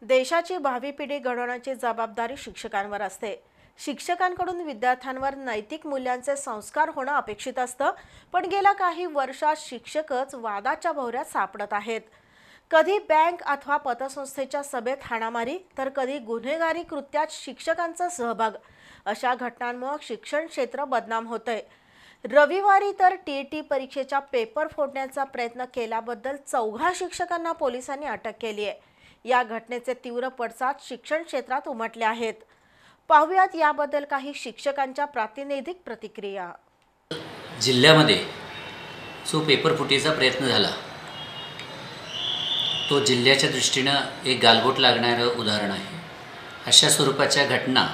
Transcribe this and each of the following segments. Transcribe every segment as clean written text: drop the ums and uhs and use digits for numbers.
देशाची भावी पिढी घडवण्याची जबाबदारी शिक्षकांवर असते। शिक्षकांकडून विद्यार्थ्यांवर नैतिक मूल्यांचे संस्कार होणं अपेक्षित असतं, पण गेल्या काही वर्षात शिक्षकच वादाच्या भोवऱ्यात सापडत आहेत। कधी बँक अथवा पतसंस्थेच्या सभेत हाणामारी, तर कधी गुन्हेगारी कृत्यात शिक्षकांचा सहभाग। अशा घटनांमुळे शिक्षण क्षेत्र बदनाम होतंय। रविवारी तर टीईटी परीक्षेचा पेपर फोडण्याचा प्रयत्न केल्याबद्दल 4 शिक्षकांना पोलिसांनी अटक केली आहे। या घटनेचे तीव्र पडसाद शिक्षण क्षेत्रात उमटले आहेत। पाहुयात याबद्दल काही शिक्षकांच्या प्रातिनिधिक प्रतिक्रिया। जिल्ह्यामध्ये जो पेपर फुटीचा प्रयत्न झाला तो जिल्ह्याच्या दृष्टीनं एक गालबोट लागणारं उदाहरण आहे। अशा स्वरूपाच्या घटना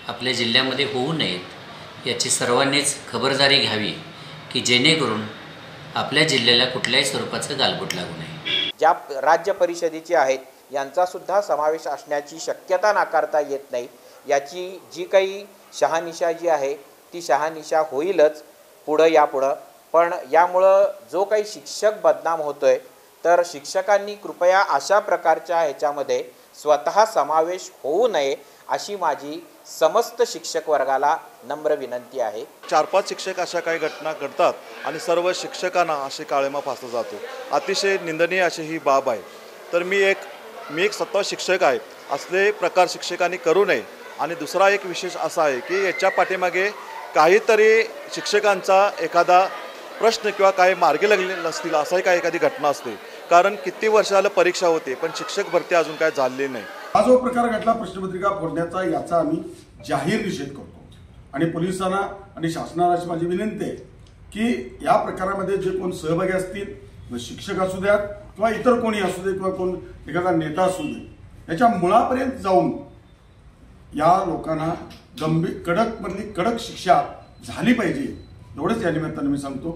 आपल्या जिल्ह्यामध्ये होऊ नयेत याची सर्वांनीच खबरदारी घ्यावी की जेणेकरून आपल्या जिल्ह्याला कुठल्याही स्वरूपाचं गालबोट लागू नये। ज्या राज्य परिषदेचे आहेत यांचा सुद्धा समावेश असण्याची शक्यता नाकारता येत नाही। याची जी काही शहानिशा जी आहे ती शहानिशा होईलच यापुढं, पण यामुळं जो काही शिक्षक बदनाम होतोय तर शिक्षकांनी कृपया अशा प्रकारच्या ह्याच्यामध्ये स्वतः समावेश होऊ नये अशी माझी समस्त शिक्षक वर्गाला नम्र विनंती आहे। 4-5 शिक्षक अशा काही घटना घडतात आणि सर्व शिक्षकांना असे काळेमा फासला जातो। अतिशय निंदनीय अशी ही बाब आहे। तर मी एक स्वतः शिक्षक आहे, असले प्रकार शिक्षकांनी करू नये। आणि दुसरा एक विशेष असा आहे की याच्या पाठीमागे काहीतरी शिक्षकांचा एखादा प्रश्न किंवा काही मार्गी लागले नसतील असाही काही एखादी घटना असते, कारण किती वर्ष झालं परीक्षा होते पण शिक्षक भरती अजून काय झालेली नाही। हा जो प्रकार घडला प्रश्नपत्रिका फोडण्याचा, याचा आम्ही जाहीर निषेध करतो आणि पोलिसांना आणि शासनाला अशी माझी विनंती आहे की या प्रकारामध्ये जे कोण सहभागी असतील, शिक्षक असू द्यात किंवा इतर कोणी असू दे किंवा कोण एखादा नेता असू दे, याच्या मुळापर्यंत जाऊन या लोकांना कडक शिक्षा झाली पाहिजे, एवढंच या निमित्ताने मी सांगतो।